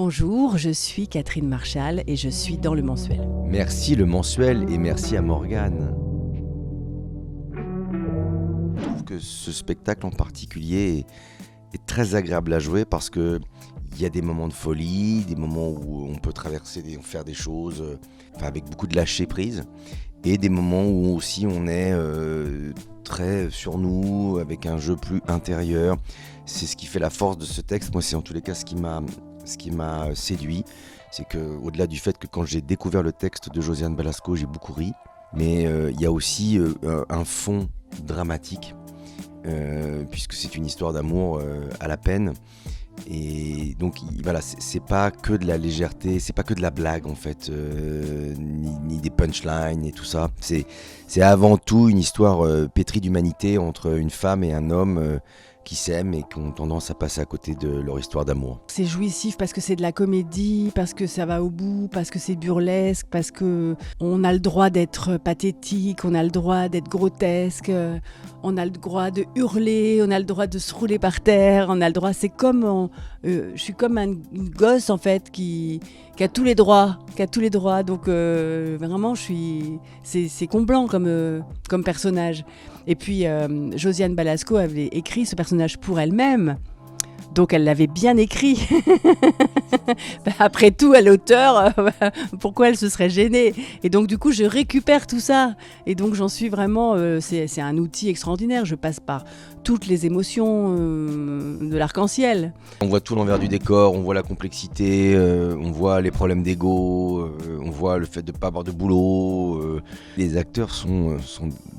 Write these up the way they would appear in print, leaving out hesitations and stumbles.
Bonjour, je suis Catherine Marchal et je suis dans Le Mensuel. Merci Le Mensuel et merci à Morgane. Je trouve que ce spectacle en particulier est très agréable à jouer parce qu'il y a des moments de folie, des moments où on peut faire des choses avec beaucoup de lâcher prise, et des moments où aussi on est très sur nous, avec un jeu plus intérieur. C'est ce qui fait la force de ce texte. Moi, c'est en tous les cas ce qui m'a séduit. C'est qu'au-delà du fait que quand j'ai découvert le texte de Josiane Balasco, j'ai beaucoup ri, mais il y a aussi un fond dramatique, puisque c'est une histoire d'amour à la peine. Et donc voilà, c'est pas que de la légèreté, c'est pas que de la blague en fait, ni des punchlines et tout ça. C'est avant tout une histoire pétrie d'humanité entre une femme et un homme qui s'aiment et qui ont tendance à passer à côté de leur histoire d'amour. C'est jouissif parce que c'est de la comédie, parce que ça va au bout, parce que c'est burlesque, parce que on a le droit d'être pathétique, on a le droit d'être grotesque, on a le droit de hurler, on a le droit de se rouler par terre, on a le droit. C'est comme je suis comme une gosse en fait qui a tous les droits, Donc vraiment, c'est comblant comme personnage. Et puis Josiane Balasco avait écrit ce personnage pour elle-même. Donc elle l'avait bien écrit. Après tout, à l'auteur, pourquoi elle se serait gênée? Et donc du coup, je récupère tout ça. Et donc j'en suis vraiment... c'est un outil extraordinaire. Je passe par toutes les émotions de l'arc-en-ciel. On voit tout l'envers du décor, on voit la complexité, on voit les problèmes d'ego, on voit le fait de ne pas avoir de boulot. Les acteurs sont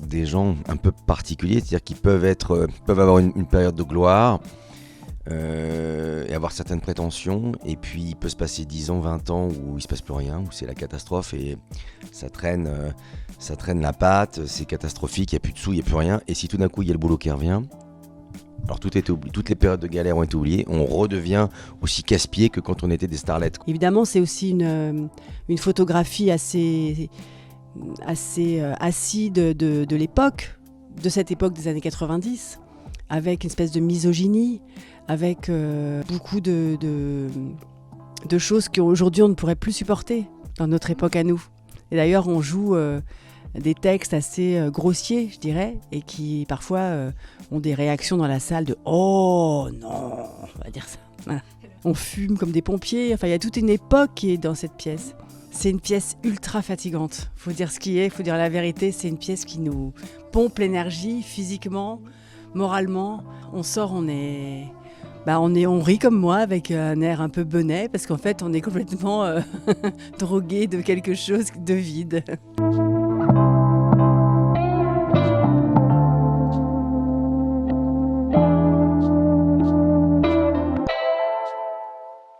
des gens un peu particuliers, c'est-à-dire qu'ils peuvent avoir une période de gloire, et avoir certaines prétentions, et puis il peut se passer 10 ans, 20 ans où il se passe plus rien, où c'est la catastrophe et ça traîne la patte, c'est catastrophique, il n'y a plus de sous, il n'y a plus rien, et si tout d'un coup il y a le boulot qui revient, alors tout était oublié, toutes les périodes de galère ont été oubliées, on redevient aussi casse-pied que quand on était des starlettes. Évidemment, c'est aussi une photographie assez acide de l'époque, de cette époque des années 90, avec une espèce de misogynie, avec beaucoup de choses qu'aujourd'hui on ne pourrait plus supporter dans notre époque à nous. Et d'ailleurs, on joue des textes assez grossiers, je dirais, et qui parfois ont des réactions dans la salle de « Oh non !» on va dire ça. Voilà. On fume comme des pompiers, enfin il y a toute une époque qui est dans cette pièce. C'est une pièce ultra fatigante, faut dire ce qui est, faut dire la vérité, c'est une pièce qui nous pompe l'énergie physiquement, moralement. On sort, on rit comme moi avec un air un peu benet parce qu'en fait on est complètement drogué de quelque chose de vide.